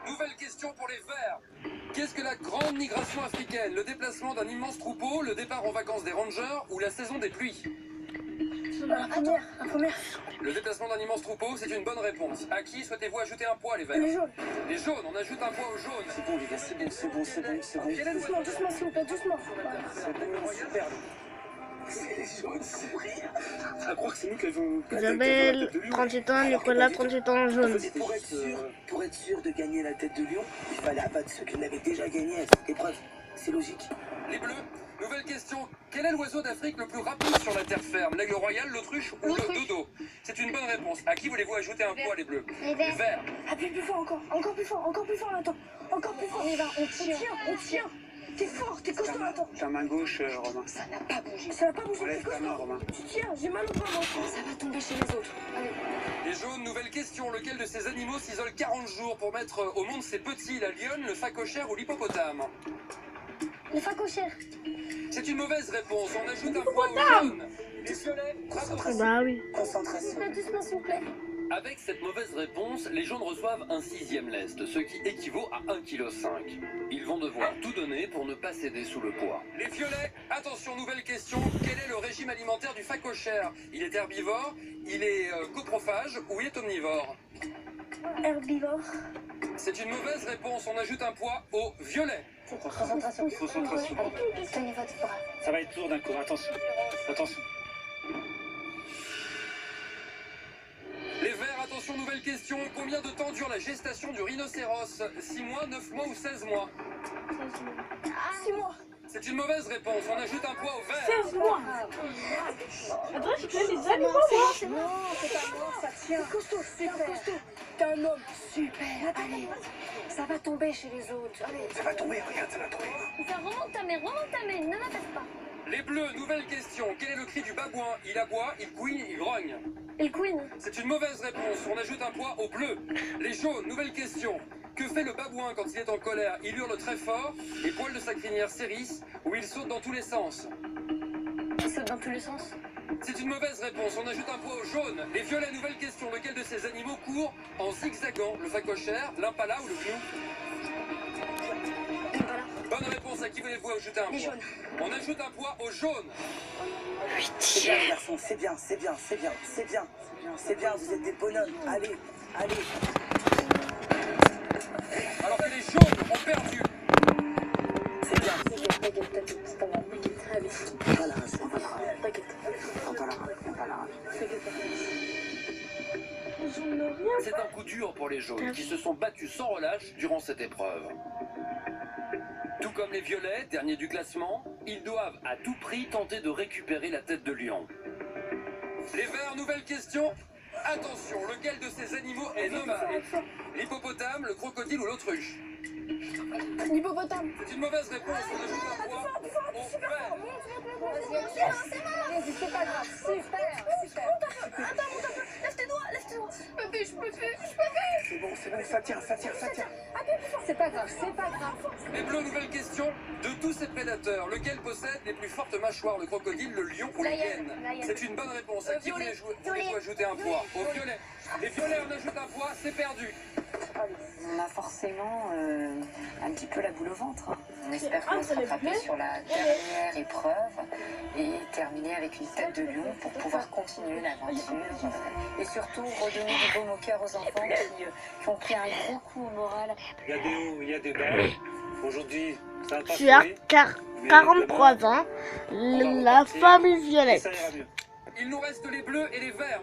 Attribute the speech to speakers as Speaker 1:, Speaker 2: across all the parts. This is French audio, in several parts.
Speaker 1: Nouvelle question pour les Verts. Qu'est-ce que la grande migration africaine? Le déplacement d'un immense troupeau, le départ en vacances des rangers ou la saison des pluies?
Speaker 2: La première.
Speaker 1: Le déplacement d'un immense troupeau, c'est une bonne réponse. À qui souhaitez-vous ajouter un poids, les Verts?
Speaker 2: Les jaunes.
Speaker 1: Les jaunes, on ajoute un poids aux jaunes.
Speaker 3: C'est bon les gars, c'est bon.
Speaker 2: Doucement, s'il vous plaît, doucement.
Speaker 3: C'est bon, super. C'est les jaunes, c'est rire. À croire que c'est nous qui avons...
Speaker 4: Isabelle, 38 ans, Nicolas, 38 ans, jaune.
Speaker 3: Pour être sûr de gagner la tête de lion, il fallait abattre ceux qui l'avaient déjà gagné à cette épreuve. C'est logique.
Speaker 1: Les bleus, nouvelle question. Quel est l'oiseau d'Afrique le plus rapide sur la terre ferme? L'aigle royal, l'autruche ou le dodo? C'est une bonne réponse. À qui voulez-vous ajouter un poids, les bleus?
Speaker 5: Les verts.
Speaker 2: Appuie plus fort encore plus fort, attends. Encore plus fort.
Speaker 5: On y va, on tient.
Speaker 2: T'es fort, t'es costaud, attends.
Speaker 3: Ta main gauche, Romain.
Speaker 5: Ça n'a pas bougé.
Speaker 2: Ça va pas bouger, t'es
Speaker 3: Lève ta main,
Speaker 2: costaud.
Speaker 3: Romain.
Speaker 2: Tu tiens, j'ai mal au bras, moi.
Speaker 5: Ça va tomber chez les autres. Allez.
Speaker 1: Les jaunes, nouvelle question. Lequel de ces animaux s'isole 40 jours pour mettre au monde ses petits? La lionne, le phacochère ou l'hippopotame?
Speaker 5: Le phacochère.
Speaker 1: C'est une mauvaise réponse. On ajoute un poids aux jaunes. Les violets, bravo.
Speaker 4: Bah oui.
Speaker 3: Concentration.
Speaker 5: Doucement, s'il vous plaît.
Speaker 1: Avec cette mauvaise réponse, les jaunes reçoivent un 6e lest, ce qui équivaut à 1,5 kg. Ils vont devoir tout donner pour ne pas céder sous le poids. Les violets, attention, nouvelle question. Quel est le régime alimentaire du phacochère? Il est herbivore, il est coprophage ou il est omnivore?
Speaker 2: Herbivore.
Speaker 1: C'est une mauvaise réponse. On ajoute un poids au violet.
Speaker 5: Concentration.
Speaker 3: Concentration.
Speaker 5: Allez, tenez votre bras.
Speaker 3: Ça va être lourd d'un coup, attention. Attention.
Speaker 1: Les verts, attention, nouvelle question. Combien de temps dure la gestation du rhinocéros? 6 mois, 9 mois ou 16 mois?
Speaker 2: 6 mois.
Speaker 1: C'est une mauvaise réponse. On ajoute un poids au vert.
Speaker 2: 16 mois. Attends, je fais les animaux, moi. C'est pas moi, ça tient. C'est costaud, T'es un homme.
Speaker 5: Super. Allez. Ça va tomber chez les autres. Allez.
Speaker 3: Ça va tomber, regarde, ça va tomber.
Speaker 5: Ça remonte ta main, ne m'attaque pas.
Speaker 1: Les bleus, nouvelle question. Quel est le cri du babouin? Il aboie, il couine, il grogne.
Speaker 5: Et le queen?
Speaker 1: C'est une mauvaise réponse. On ajoute un poids au bleu. Les jaunes, nouvelle question. Que fait le babouin quand il est en colère? Il hurle très fort, les poils de sa crinière s'hérissent ou il saute dans tous les sens?
Speaker 5: Il saute dans tous les sens.
Speaker 1: C'est une mauvaise réponse. On ajoute un poids au jaune. Les violets, nouvelle question. Lequel de ces animaux court en zigzagant? Le phacochère, l'impala ou le gnou? Bonne réponse. À qui voulez-vous ajouter un
Speaker 5: Les
Speaker 1: poids?
Speaker 5: jaunes.
Speaker 1: On ajoute un poids au jaune.
Speaker 3: C'est bien, les garçons, c'est bien. C'est bien, vous êtes des bonhommes. Allez.
Speaker 1: Alors que les jaunes ont perdu.
Speaker 3: C'est bien.
Speaker 5: T'inquiète, c'est pas grave. Allez.
Speaker 3: Voilà, c'est pas grave.
Speaker 5: T'inquiète.
Speaker 3: On va la ramener.
Speaker 1: C'est un coup dur pour les jaunes qui se sont battus sans relâche durant cette épreuve. Tout comme les violets, derniers du classement, ils doivent à tout prix tenter de récupérer la tête de lion. Les verts, nouvelle question. Attention, lequel de ces animaux est nommable? L'hippopotame, le crocodile ou l'autruche?
Speaker 2: L'hippopotame.
Speaker 1: C'est une mauvaise réponse. On ajoute un poids au vert.
Speaker 2: Vas-y, c'est pas grave. Super.
Speaker 5: Attends, lève tes doigts. Je peux plus.
Speaker 3: C'est bon, ça tient.
Speaker 2: C'est pas grave.
Speaker 1: Les bleus, nouvelle question. De tous ces prédateurs, lequel possède les plus fortes mâchoires? Le crocodile, le lion ou la hyène? C'est une bonne réponse. À qui voulez-vous ajouter un poids? Au violet. Les violets, on ajoute un poids, c'est perdu.
Speaker 6: On a forcément un petit peu la boule au ventre. On espère qu'on va se rattraper sur la dernière épreuve et terminer avec une tête de lion pour pouvoir continuer l'aventure et surtout redonner du baume au cœur aux enfants qui ont pris un gros coup au moral.
Speaker 3: Il y a des hauts, il y a des bas. Aujourd'hui, ça va pas
Speaker 4: Tu as
Speaker 3: couler,
Speaker 4: 43 ans, la famille
Speaker 3: et
Speaker 4: violette.
Speaker 3: ça ira mieux.
Speaker 1: Il nous reste les bleus et les verts.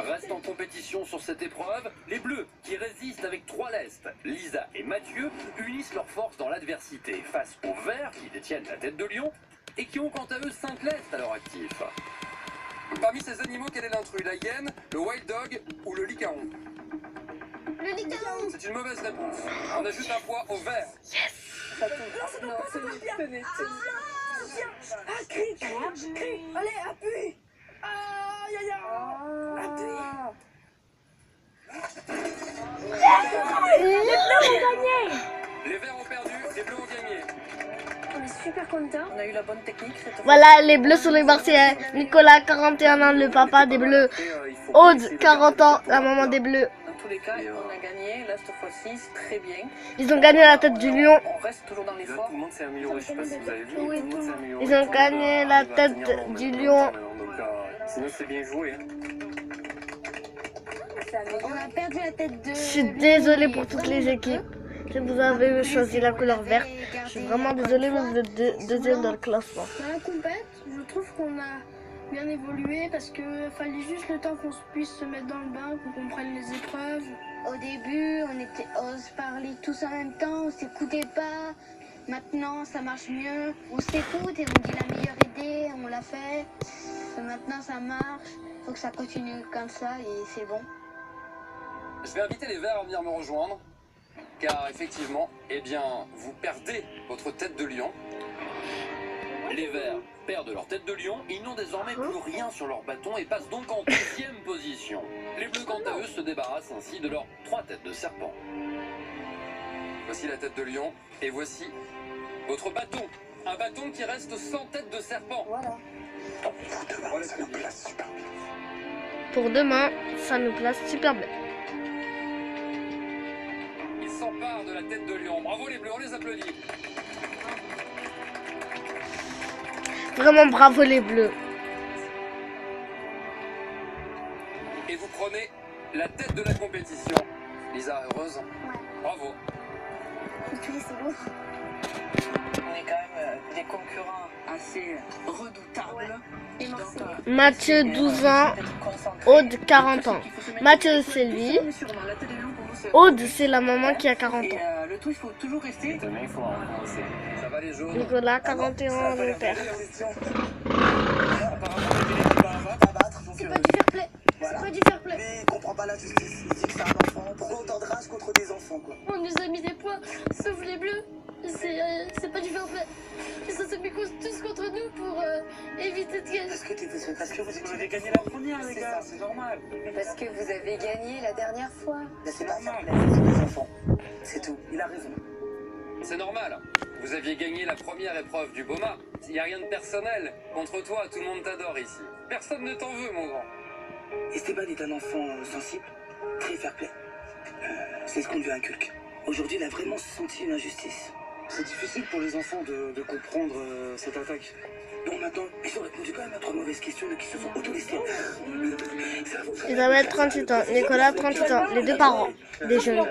Speaker 1: Restent en compétition sur cette épreuve, les bleus qui résistent avec 3 lestes. Lisa et Mathieu unissent leurs forces dans l'adversité face aux verts qui détiennent la tête de lion et qui ont quant à eux 5 lestes à leur actif. Parmi ces animaux, quel est l'intrus? La hyène, le wild dog ou le lycaon?
Speaker 5: Le licaon.
Speaker 1: C'est une mauvaise réponse. On ajoute un poids au vert.
Speaker 2: Tenez. Crie. Allez, appuie. Aïe.
Speaker 1: Les verts ont perdu, les bleus ont gagné.
Speaker 2: On est super contents.
Speaker 6: On a eu la bonne technique.
Speaker 4: Voilà, les bleus sont les Marseillais. Nicolas, 41 ans, le papa des bleus. Aude, 40 ans, la maman des bleus.
Speaker 6: tous les cas, on a gagné. Là, cette fois-ci, c'est très bien.
Speaker 4: Ils ont gagné la tête du lion.
Speaker 6: On reste toujours dans l'effort.
Speaker 1: Tout le monde s'est amélioré, je sais pas si vous avez vu.
Speaker 2: Oui,
Speaker 1: Tout le monde s'est amélioré.
Speaker 4: Ils ont gagné la tête du lion.
Speaker 1: Sinon, c'est bien joué.
Speaker 2: On a perdu la tête de...
Speaker 4: Je suis désolée pour toutes les équipes. Si vous avez choisi la couleur verte, je suis vraiment désolée, mais vous êtes deuxième dans le classement.
Speaker 2: Dans la compète, je trouve qu'on a bien évolué parce que fallait juste le temps qu'on puisse se mettre dans le bain, qu'on comprenne les épreuves.
Speaker 7: Au début, on se parlait tous en même temps, on s'écoutait pas. Maintenant, ça marche mieux. On s'écoute et on dit la meilleure idée, on l'a fait. Maintenant, ça marche. Faut que ça continue comme ça et c'est bon.
Speaker 1: Je vais inviter les Verts à venir me rejoindre, car effectivement, eh bien, vous perdez votre tête de lion. Les Verts perdent leur tête de lion, ils n'ont désormais plus rien sur leur bâton et passent donc en deuxième position. Les Bleus, quant à eux, se débarrassent ainsi de leurs 3 têtes de serpent. Voici la tête de lion, et voici votre bâton. Un bâton qui reste sans tête de serpent.
Speaker 7: Voilà.
Speaker 1: Voilà ce que je dis.
Speaker 4: Pour demain, ça nous place super bien.
Speaker 1: Ils s'emparent de la tête de lion. Bravo les Bleus, on les applaudit.
Speaker 4: Vraiment bravo les bleus.
Speaker 1: Et vous prenez la tête de la compétition. Lisa, heureuse? Bravo.
Speaker 7: C'est lourd.
Speaker 6: On est quand même des concurrents assez redoutables.
Speaker 2: Et Marseille.
Speaker 4: Mathieu, 12 ans. Aude, 40 ans. Mathieu, c'est lui. Aude, c'est la maman qui a 40 ans.
Speaker 6: Le tout, il faut toujours rester.
Speaker 1: Demain, il faut recommencer. Ça va les jaunes?
Speaker 4: Nicolas, 41 ans, mon père.
Speaker 2: C'est pas du fair play. C'est pas du fair play.
Speaker 3: Mais il comprend pas la justice. Il dit que c'est un enfant. Pourquoi autant de rage contre des enfants, quoi?
Speaker 2: On nous a mis des points, sauf les bleus. C'est pas du fair play. Ils se sont mis tous contre nous pour éviter de gagner.
Speaker 3: Parce que vous avez gagné la première, les gars. C'est normal.
Speaker 6: Parce que vous avez gagné la dernière fois.
Speaker 3: C'est pas normal. C'est des enfants. C'est tout. Il a raison.
Speaker 1: C'est normal. Vous aviez gagné la première épreuve du Boma. Il n'y a rien de personnel. Contre toi, tout le monde t'adore ici. Personne ne t'en veut, mon grand.
Speaker 3: Esteban est un enfant sensible, très fair play. C'est ce qu'on lui inculque. Aujourd'hui, il a vraiment senti une injustice. C'est difficile pour les enfants de comprendre cette attaque. Bon, maintenant, ils ont répondu quand même à 3 mauvaises questions qui se sont autorisées.
Speaker 4: Isabelle, 38 ans. Nicolas, 38 ans. Les deux parents des jeunes.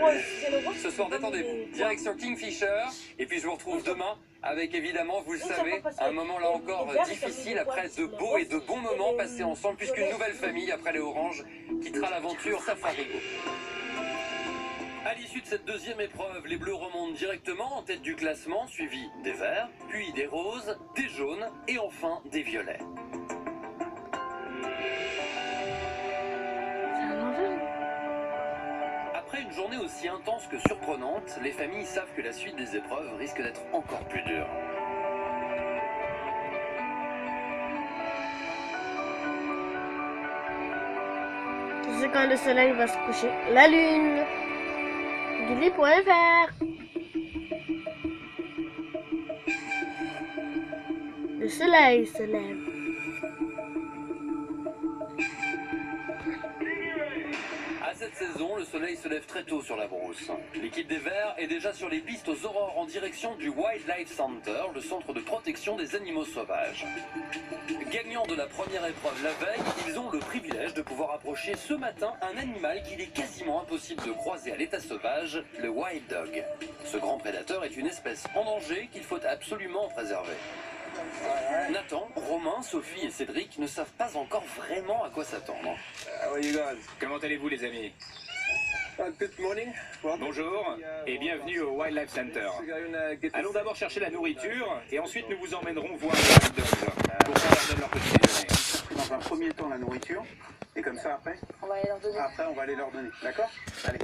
Speaker 1: Ce soir, détendez-vous. Direction Kingfisher. Et puis, je vous retrouve demain avec, évidemment, vous le savez, un moment là encore difficile après de beaux et de bons moments passés ensemble, puisqu'une nouvelle famille, après les Oranges, quittera l'aventure Safarigo. À l'issue de cette deuxième épreuve, les Bleus remontent directement en tête du classement, suivis des Verts, puis des Roses, des Jaunes et enfin des Violets. Après une journée aussi intense que surprenante, les familles savent que la suite des épreuves risque d'être encore plus dure.
Speaker 4: C'est quand le soleil va se coucher. La lune. Gulli.fr. Le soleil se lève.
Speaker 1: À cette saison, le soleil se lève très tôt sur la brousse. L'équipe des Verts est déjà sur les pistes aux aurores en direction du Wildlife Center, le centre de protection des animaux sauvages. Gagnant de la première épreuve la veille, ils ont le privilège de pouvoir approcher ce matin un animal qu'il est quasiment impossible de croiser à l'état sauvage, le wild dog. Ce grand prédateur est une espèce en danger qu'il faut absolument préserver. Nathan, Romain, Sophie et Cédric ne savent pas encore vraiment à quoi s'attendre.
Speaker 8: Comment allez-vous les amis?
Speaker 1: Good morning.
Speaker 8: Bonjour et bienvenue au Wildlife Center. Allons d'abord chercher la nourriture et ensuite nous vous emmènerons voir les wild dogs pour qu'on leur donne leur petit déjeuner.
Speaker 9: Dans un premier temps la nourriture et comme ça après
Speaker 6: On va aller leur donner.
Speaker 9: Après on va aller leur donner, d'accord? Allez.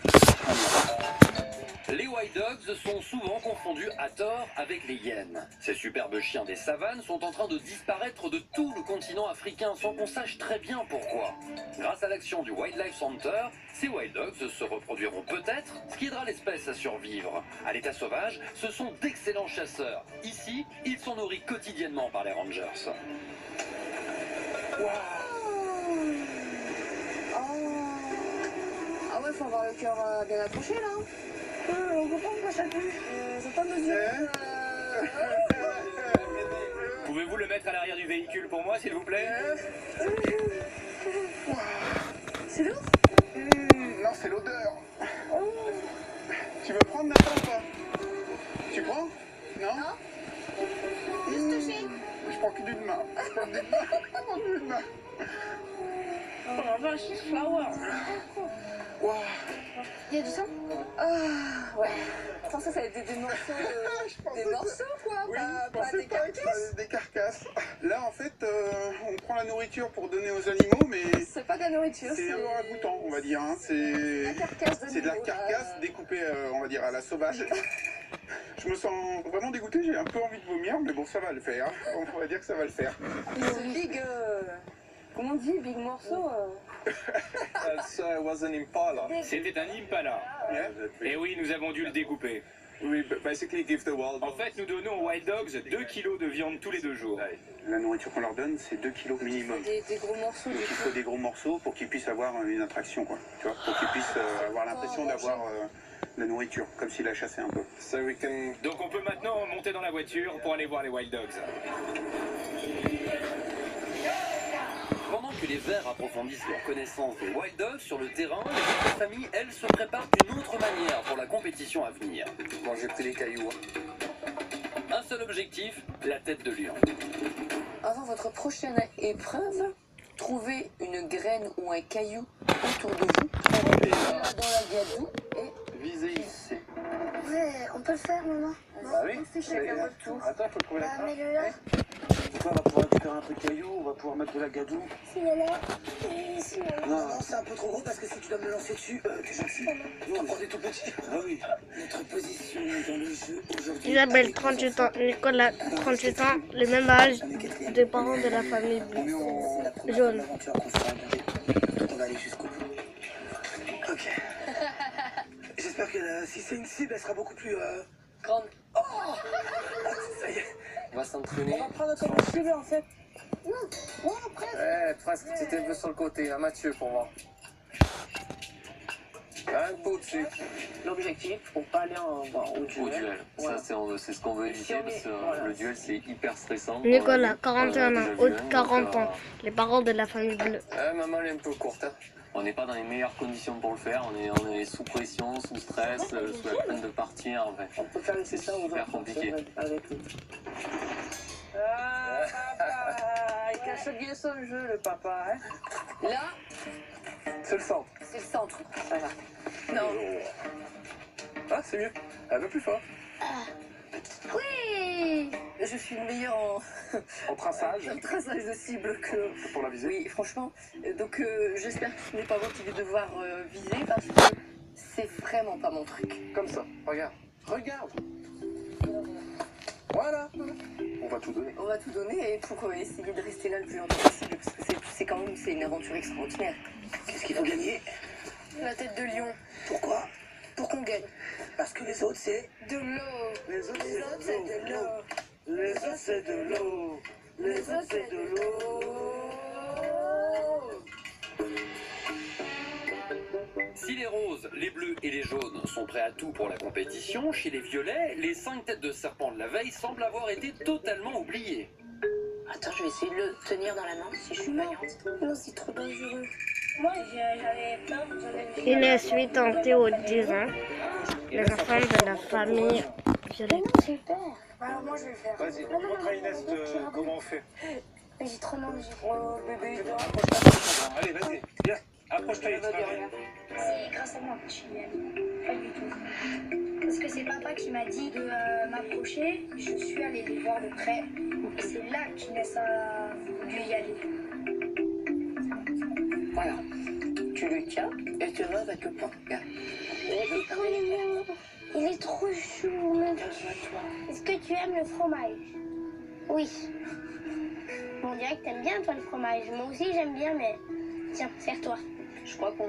Speaker 1: Les Wild Dogs sont souvent confondus à tort avec les hyènes. Ces superbes chiens des savanes sont en train de disparaître de tout le continent africain sans qu'on sache très bien pourquoi. Grâce à l'action du Wildlife Center, ces Wild Dogs se reproduiront peut-être, ce qui aidera l'espèce à survivre. À l'état sauvage, ce sont d'excellents chasseurs. Ici, ils sont nourris quotidiennement par les rangers.
Speaker 6: Ah ouais,
Speaker 2: ouais, faut avoir le cœur bien accroché là. On comprend pourquoi ça pue. J'ai pas mesuré.
Speaker 8: Pouvez-vous le mettre à l'arrière du véhicule pour moi, s'il vous plaît?
Speaker 2: C'est lourd?
Speaker 9: Non, c'est l'odeur. Tu veux prendre Nathan ou pas? Tu prends? Non?
Speaker 7: Juste toucher.
Speaker 9: Je prends que d'une main. Je prends d'une main.
Speaker 2: Oh la vache, flower.
Speaker 9: Wow.
Speaker 7: Il y a du sang?
Speaker 2: Ouais. Attends, ça va être des morceaux, des morceaux quoi,
Speaker 9: Oui,
Speaker 2: pas
Speaker 9: je pensais
Speaker 2: des
Speaker 9: pas que
Speaker 2: carcasses.
Speaker 9: des carcasses. Là, en fait, on prend la nourriture pour donner aux animaux, mais
Speaker 2: C'est pas de la nourriture,
Speaker 9: c'est un ragoûtant, on va dire. Hein.
Speaker 2: la carcasse de
Speaker 9: C'est de la carcasse découpée, on va dire, à la sauvage. Je me sens vraiment dégoûté, j'ai un peu envie de vomir, mais bon, ça va le faire. On va dire que ça va le faire.
Speaker 2: Ce big, comment on dit, big morceau
Speaker 9: was an impala.
Speaker 8: C'était un impala. Et oui, nous avons dû le découper.
Speaker 9: We basically give the wild
Speaker 8: En fait, nous donnons aux Wild Dogs 2 kilos de viande tous les 2 jours.
Speaker 9: La nourriture qu'on leur donne, c'est 2 kilos minimum.
Speaker 2: des gros morceaux.
Speaker 9: Donc il faut des gros morceaux pour qu'ils puissent avoir une attraction, quoi. Tu vois, pour qu'ils puissent avoir l'impression d'avoir de la nourriture, comme s'ils la chassaient un peu.
Speaker 8: Donc on peut maintenant monter dans la voiture pour aller voir les Wild Dogs.
Speaker 1: Pendant que les Verts approfondissent leur connaissance des Wild Dogs sur le terrain, les autres familles, elles, se préparent d'une autre manière pour la compétition à venir.
Speaker 3: Bon, j'ai pris les cailloux.
Speaker 1: Un seul objectif, la tête de lion.
Speaker 6: Avant votre prochaine épreuve, trouvez une graine ou un caillou autour de vous, enroulez-la dans la gadoue et
Speaker 9: Visez ici.
Speaker 7: Ouais, on peut le faire, maman.
Speaker 9: Bah oui.
Speaker 7: On fait chacun votre tour.
Speaker 9: Attends, il faut trouver la
Speaker 7: Bah,
Speaker 9: trace.
Speaker 7: mets-le là.
Speaker 3: On va pouvoir récupérer un peu de cailloux, on va pouvoir mettre de la gadoue.
Speaker 7: S'il est là. Et s'il est là.
Speaker 3: Non, c'est un peu trop gros parce que si tu dois me lancer dessus, t'es gentil. Nous, on prend des tout petits. Ah oui. Notre position dans le jeu aujourd'hui.
Speaker 4: Isabelle, 38 ans. Nicolas, 38 ans. Le même âge des parents de la famille bleue.
Speaker 3: C'est la première
Speaker 4: Jaune.
Speaker 3: aventure qu'on fera donc on va aller jusqu'au bout. Ok. J'espère que si c'est une cible, elle sera beaucoup plus
Speaker 6: grande.
Speaker 3: Oh, ça y est.
Speaker 9: On va s'entraîner.
Speaker 2: On va prendre comme cible en fait.
Speaker 7: Ouais, après.
Speaker 9: Presque, c'était un peu sur le côté, hein, Mathieu, pour moi. Un peu au-dessus.
Speaker 3: L'objectif, pour pas aller au duel.
Speaker 10: Au duel,
Speaker 3: Voilà.
Speaker 10: ça c'est ce qu'on veut éviter parce que le duel c'est hyper stressant.
Speaker 4: Nicolas, 41 ans.
Speaker 10: Déjà vu,
Speaker 4: Aude,
Speaker 10: hein,
Speaker 4: 40
Speaker 10: donc,
Speaker 4: ans. Les parents de la famille bleue.
Speaker 9: Maman, elle est un peu courte. Hein.
Speaker 10: On n'est pas dans les meilleures conditions pour le faire, on est sous pression, sous stress, sous la crainte de partir. Enfin,
Speaker 3: On peut faire
Speaker 10: c'est
Speaker 3: ça aux
Speaker 10: super
Speaker 3: enfants,
Speaker 10: compliqué.
Speaker 3: avec lui.
Speaker 2: Il cache bien son jeu, le papa. Hein.
Speaker 6: Là,
Speaker 9: C'est le centre.
Speaker 6: c'est le centre. Ça va. Non,
Speaker 9: Ah, c'est mieux. Un peu plus fort.
Speaker 7: Oui.
Speaker 6: je suis meilleure
Speaker 9: En traçage,
Speaker 6: en traçage de cible que...
Speaker 9: pour la viser.
Speaker 6: Oui, franchement. Donc j'espère que ce n'est pas moi qui vais devoir viser parce que c'est vraiment pas mon truc.
Speaker 9: Comme ça, regarde. Regarde. Voilà. On va tout donner.
Speaker 6: On va tout donner et pour essayer de rester là le plus longtemps possible parce que c'est quand même une aventure extraordinaire.
Speaker 3: Qu'est-ce qu'il faut gagner?
Speaker 6: La tête de lion,
Speaker 3: Pourquoi?
Speaker 6: pour qu'on gagne.
Speaker 3: Parce que les autres, c'est...
Speaker 6: De l'eau.
Speaker 3: Les autres,
Speaker 6: Les autres, c'est de l'eau.
Speaker 3: Les autres, c'est de l'eau.
Speaker 6: Les autres, c'est de l'eau.
Speaker 1: Si les roses, les bleus et les jaunes sont prêts à tout pour la compétition, chez les violets, les 5 têtes de serpent de la veille semblent avoir été totalement oubliées.
Speaker 6: Attends, je vais essayer de le tenir dans la main si je suis vaillante.
Speaker 2: Non, c'est trop dangereux. Moi, j'avais peur,
Speaker 4: Inès, 8 ans. Théo, 10 ans. Les enfants de la famille violette.
Speaker 7: J'ai peur.
Speaker 2: Alors moi, je vais le faire.
Speaker 8: Vas-y,
Speaker 7: Non, non,
Speaker 8: montre à
Speaker 7: non,
Speaker 8: Inès
Speaker 7: non, non,
Speaker 8: comment on fait.
Speaker 7: Mais j'ai trop mangé.
Speaker 6: Oh bébé,
Speaker 8: Allez, vas-y, viens, approche-toi.
Speaker 7: C'est grâce à moi que je suis allée. Pas du tout. Parce que c'est papa qui m'a dit de m'approcher. Je suis allée les voir de près. Et c'est là qu'Inès a voulu y aller.
Speaker 6: voilà. Tu le tiens et tu vas avec le point. Regarde.
Speaker 7: Il est trop mignon. Il est trop chou, même. Est-ce que tu aimes le fromage? Oui. On dirait que t'aimes bien toi le fromage. Moi aussi j'aime bien, mais tiens, serre-toi.
Speaker 6: Je crois qu'on